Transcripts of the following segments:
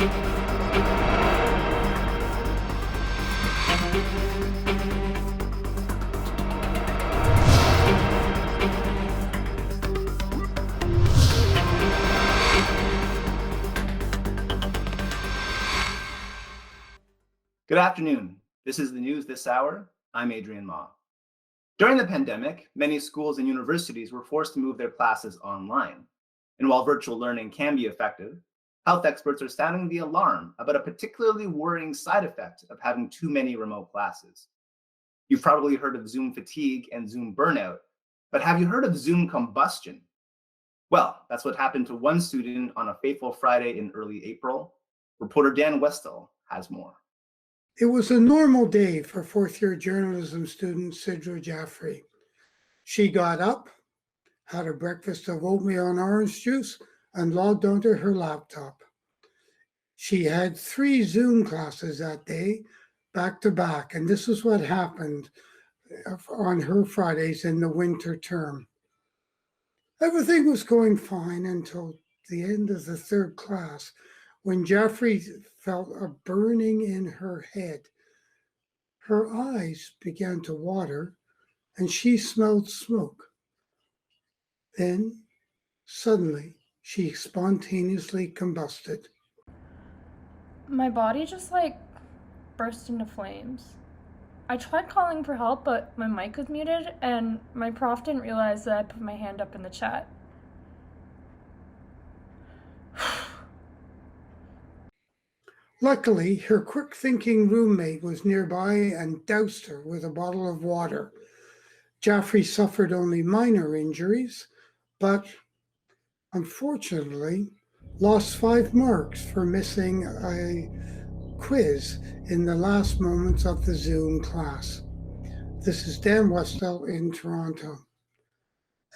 Good afternoon. This is the news this hour. I'm Adrian Ma. During the pandemic, many schools and universities were forced to move their classes online. And while virtual learning can be effective, health experts are sounding the alarm about a particularly worrying side effect of having too many remote classes. You've probably heard of Zoom fatigue and Zoom burnout, but have you heard of Zoom combustion? Well, that's what happened to one student on a fateful Friday in early April. Reporter Dan Westall has more. It was a normal day for fourth year journalism student Sidra Jaffrey. She got up, had a breakfast of oatmeal and orange juice, and logged onto her laptop. She had 3 Zoom classes that day, back to back, and this is what happened on her Fridays in the winter term. Everything was going fine until the end of the third class when Jaffrey felt a burning in her head. Her eyes began to water and she smelled smoke. Then, suddenly, she spontaneously combusted. My body just burst into flames. I tried calling for help, but my mic was muted and my prof didn't realize that I put my hand up in the chat. Luckily, her quick thinking roommate was nearby and doused her with a bottle of water. Jaffrey suffered only minor injuries, but unfortunately lost 5 marks for missing a quiz in the last moments of the Zoom class. This is Dan Westall in Toronto.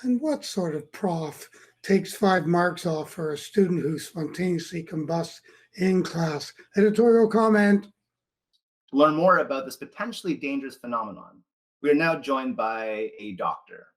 And what sort of prof takes 5 marks off for a student who spontaneously combusts in class? Editorial comment. To learn more about this potentially dangerous phenomenon, we are now joined by a doctor.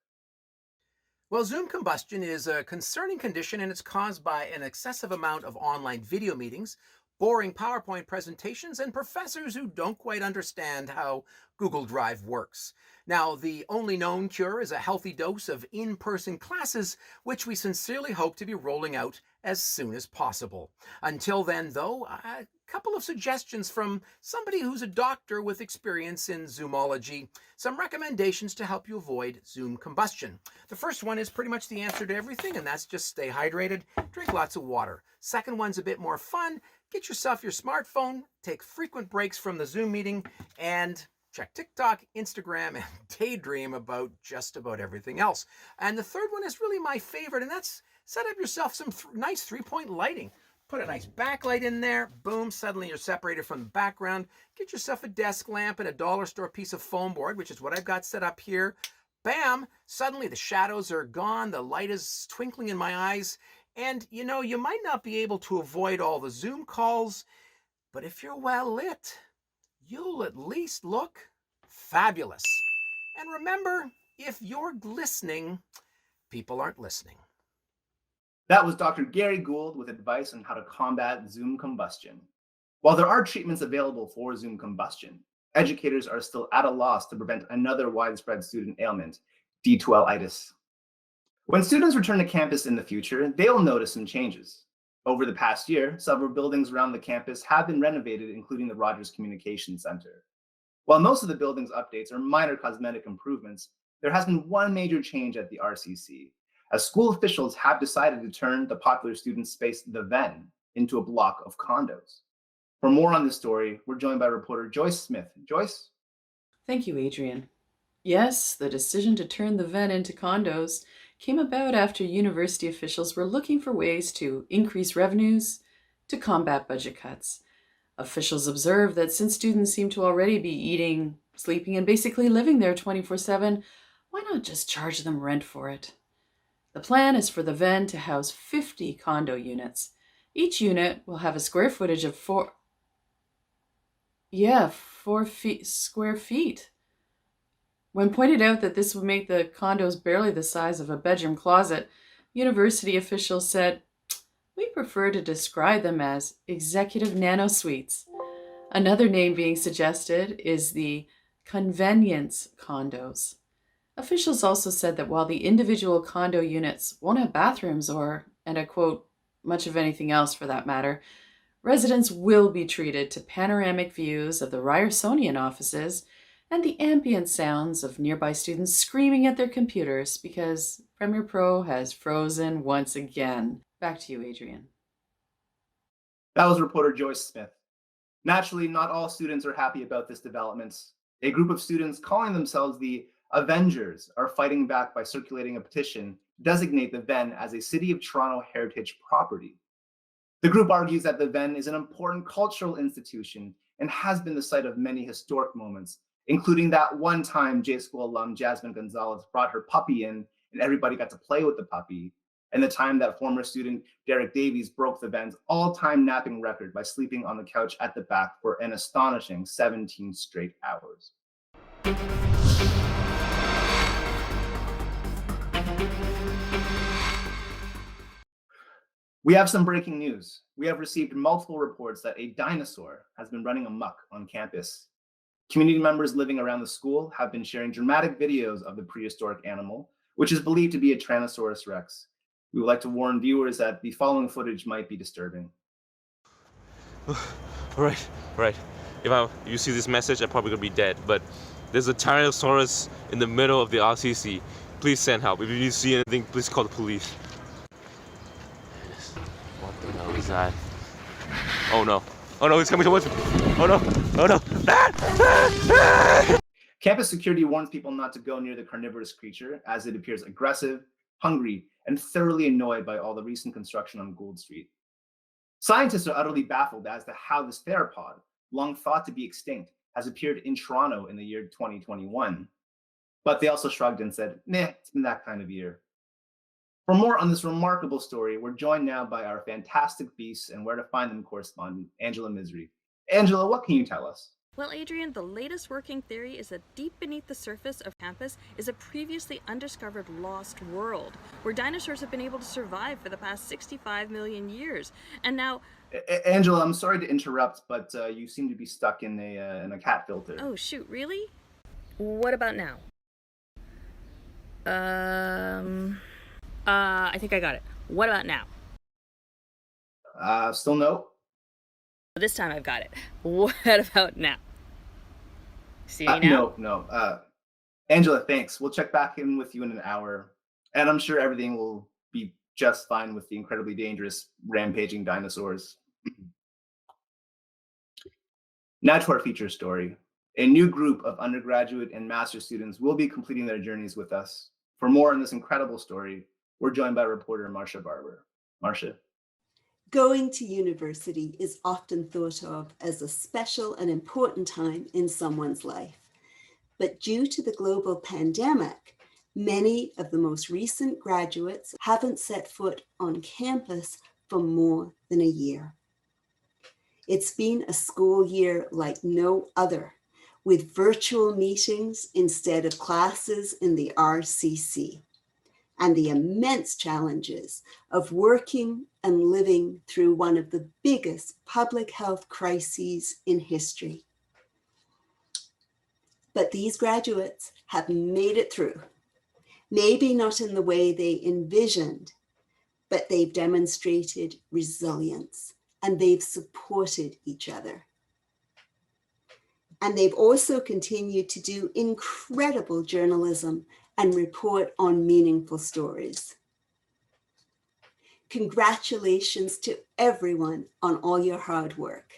Well, Zoom combustion is a concerning condition and it's caused by an excessive amount of online video meetings, boring PowerPoint presentations, and professors who don't quite understand how Google Drive works. Now, the only known cure is a healthy dose of in-person classes, which we sincerely hope to be rolling out as soon as possible. Until then, though, a couple of suggestions from somebody who's a doctor with experience in Zoomology, some recommendations to help you avoid Zoom combustion. The first one is pretty much the answer to everything, and that's just stay hydrated, drink lots of water. Second one's a bit more fun. Get yourself your smartphone, take frequent breaks from the Zoom meeting, and check TikTok, Instagram, and daydream about just about everything else. And the third one is really my favorite, and that's set up yourself some nice 3-point lighting. Put a nice backlight in there, boom, suddenly you're separated from the background. Get yourself a desk lamp and a dollar store piece of foam board, which is what I've got set up here. Bam, suddenly the shadows are gone, the light is twinkling in my eyes, and you might not be able to avoid all the Zoom calls, but if you're well lit, you'll at least look fabulous. And remember, if you're listening, people aren't listening. That was Dr. Gary Gould with advice on how to combat Zoom combustion. While there are treatments available for Zoom combustion, educators are still at a loss to prevent another widespread student ailment, D2L-itis. When students return to campus in the future, they'll notice some changes. Over the past year, several buildings around the campus have been renovated, including the Rogers Communications Center. While most of the building's updates are minor cosmetic improvements, there has been one major change at the RCC, as school officials have decided to turn the popular student space, the Ven, into a block of condos. For more on this story, we're joined by reporter Joyce Smith. Joyce? Thank you, Adrian. Yes, the decision to turn the Ven into condos came about after university officials were looking for ways to increase revenues to combat budget cuts. Officials observed that since students seem to already be eating, sleeping, and basically living there 24/7, why not just charge them rent for it? The plan is for the Ven to house 50 condo units. Each unit will have a square footage of 4 square feet. When pointed out that this would make the condos barely the size of a bedroom closet, university officials said, "We prefer to describe them as executive nano suites. Another name being suggested is the convenience condos. Officials also said that while the individual condo units won't have bathrooms or, and I quote, much of anything else for that matter, residents will be treated to panoramic views of the Ryerson offices and the ambient sounds of nearby students screaming at their computers because Premiere Pro has frozen once again. Back to you, Adrian. That was reporter Joyce Smith. Naturally, not all students are happy about this development. A group of students calling themselves the Avengers are fighting back by circulating a petition to designate the Ven as a City of Toronto heritage property. The group argues that the Ven is an important cultural institution and has been the site of many historic moments, including that one time J School alum Jasmine Gonzalez brought her puppy in and everybody got to play with the puppy, and the time that former student Derek Davies broke the Ven's all-time napping record by sleeping on the couch at the back for an astonishing 17 straight hours. We have some breaking news. We have received multiple reports that a dinosaur has been running amok on campus. Community members living around the school have been sharing dramatic videos of the prehistoric animal, which is believed to be a Tyrannosaurus rex. We would like to warn viewers that the following footage might be disturbing. Right. If you see this message, I'm probably gonna be dead, but there's a Tyrannosaurus in the middle of the RCC. Please send help. If you see anything, please call the police. What the hell is that? Oh no, it's coming towards me. Oh no. Campus security warns people not to go near the carnivorous creature as it appears aggressive, hungry, and thoroughly annoyed by all the recent construction on Gould Street. Scientists are utterly baffled as to how this theropod, long thought to be extinct, has appeared in Toronto in the year 2021. But they also shrugged and said, "Meh, it's been that kind of year." For more on this remarkable story, we're joined now by our fantastic beasts and where to find them correspondent, Angela Misery. Angela, what can you tell us? Well, Adrian, the latest working theory is that deep beneath the surface of campus is a previously undiscovered lost world where dinosaurs have been able to survive for the past 65 million years. And now... Angela, I'm sorry to interrupt, but you seem to be stuck in a cat filter. Oh, shoot, really? What about now? I think I got it. What about now? Still no? This time I've got it. What about now? See me now? No. Angela, thanks. We'll check back in with you in an hour, and I'm sure everything will be just fine with the incredibly dangerous rampaging dinosaurs. Now to our feature story. A new group of undergraduate and master's students will be completing their journeys with us. For more on this incredible story, we're joined by reporter Marcia Barber. Marcia. Going to university is often thought of as a special and important time in someone's life. But due to the global pandemic, many of the most recent graduates haven't set foot on campus for more than a year. It's been a school year like no other, with virtual meetings instead of classes in the RCC, and the immense challenges of working and living through one of the biggest public health crises in history. But these graduates have made it through, maybe not in the way they envisioned, but they've demonstrated resilience and they've supported each other. And they've also continued to do incredible journalism and report on meaningful stories. Congratulations to everyone on all your hard work.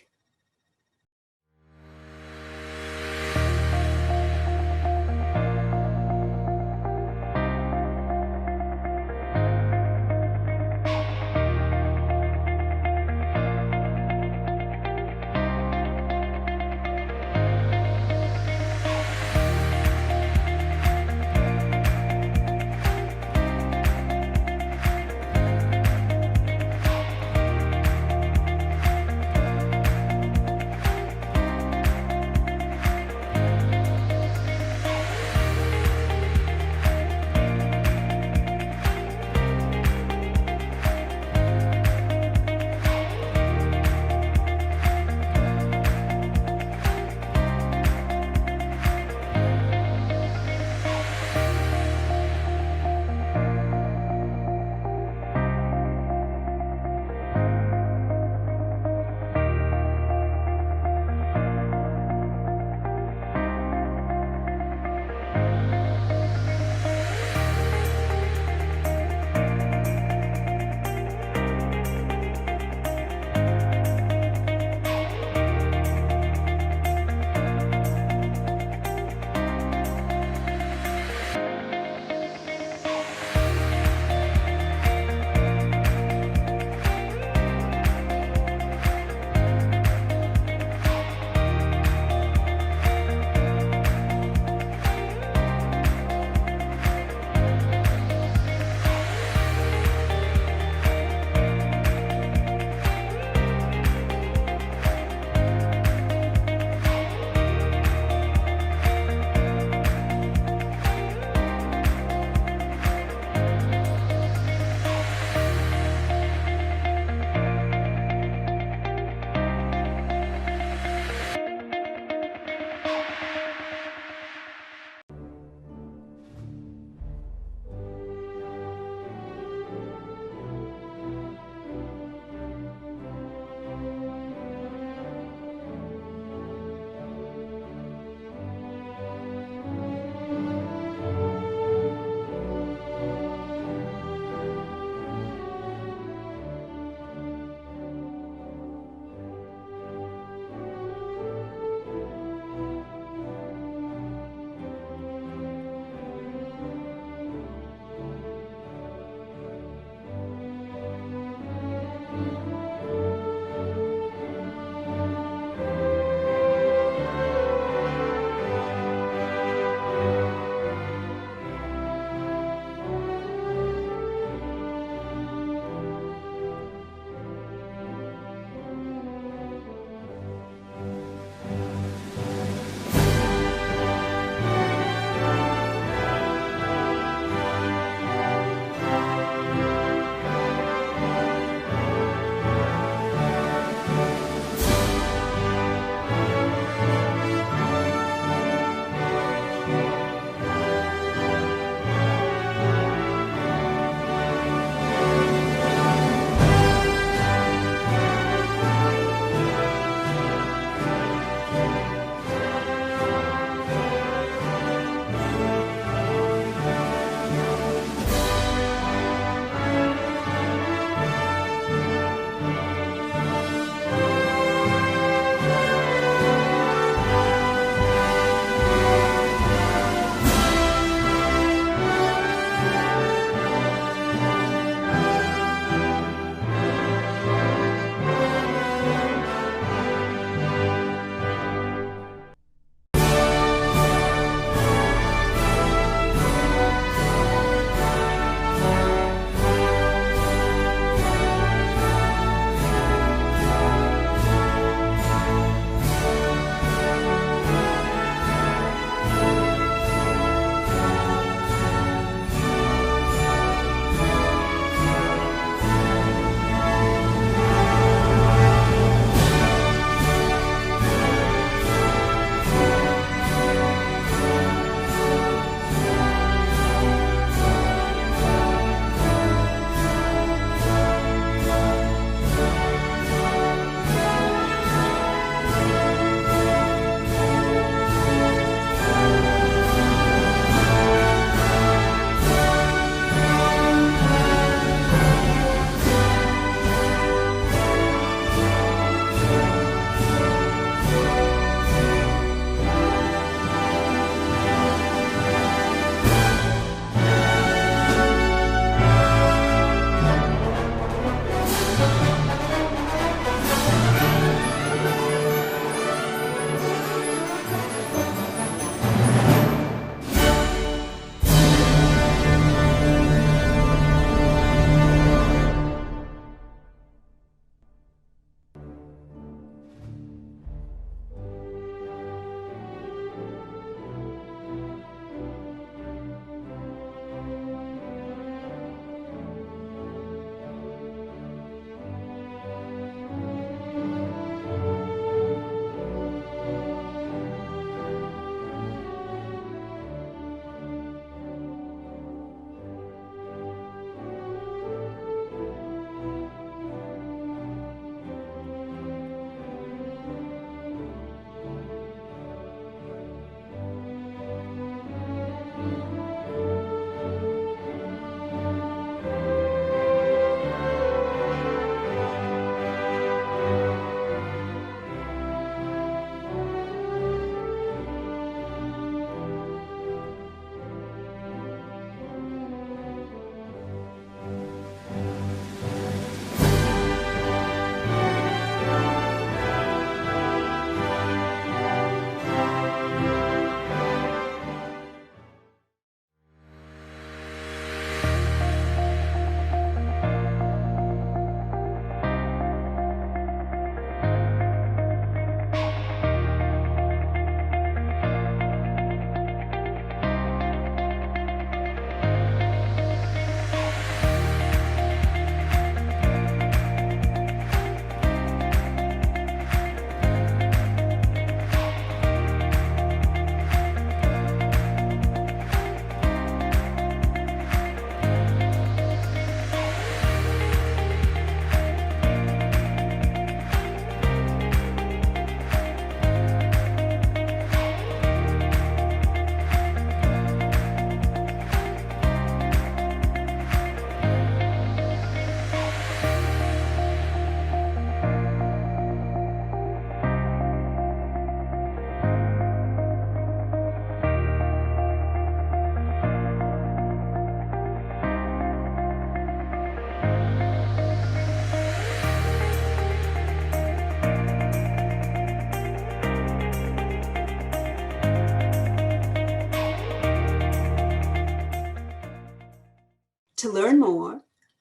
To learn more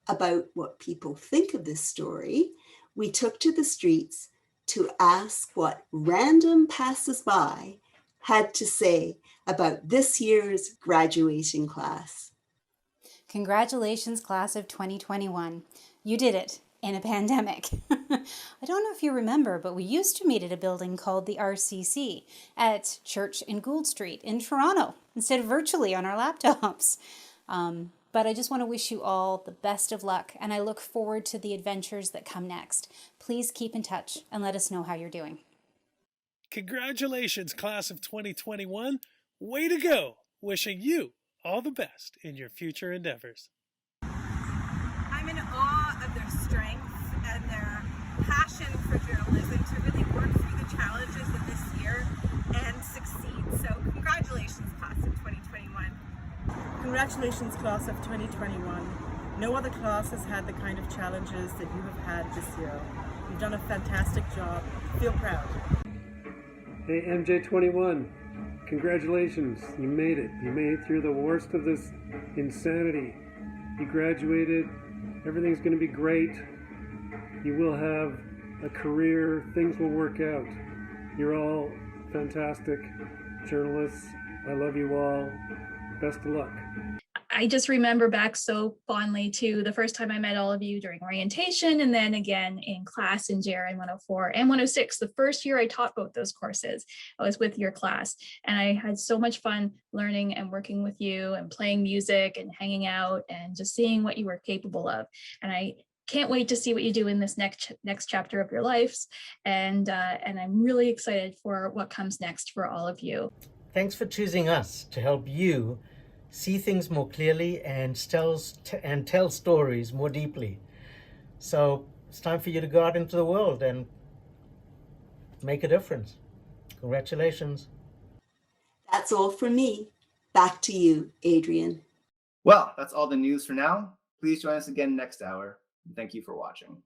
about what people think of this story, we took to the streets to ask what random passers-by had to say about this year's graduating class. Congratulations, class of 2021. You did it in a pandemic. I don't know if you remember, but we used to meet at a building called the RCC at Church in Gould Street in Toronto, instead of virtually on our laptops. But I just want to wish you all the best of luck, and I look forward to the adventures that come next. Please keep in touch and let us know how you're doing. Congratulations, class of 2021. Way to go. Wishing you all the best in your future endeavors. I'm in awe of their strength and their passion for journalism to really work through the challenges of this year and succeed. So congratulations, class of 2021. Congratulations, class of 2021. No other class has had the kind of challenges that you have had this year. You've done a fantastic job. Feel proud. Hey, MJ21, congratulations. You made it. You made it through the worst of this insanity. You graduated. Everything's going to be great. You will have a career. Things will work out. You're all fantastic journalists. I love you all. Best of luck. I just remember back so fondly to the first time I met all of you during orientation, and then again in class in JRN 104 and 106. The first year I taught both those courses, I was with your class, and I had so much fun learning and working with you and playing music and hanging out and just seeing what you were capable of. And I can't wait to see what you do in this next chapter of your lives. And I'm really excited for what comes next for all of you. Thanks for choosing us to help you see things more clearly and tell stories more deeply. So it's time for you to go out into the world and make a difference. Congratulations. That's all from me. Back to you, Adrian. Well, that's all the news for now. Please join us again next hour. Thank you for watching.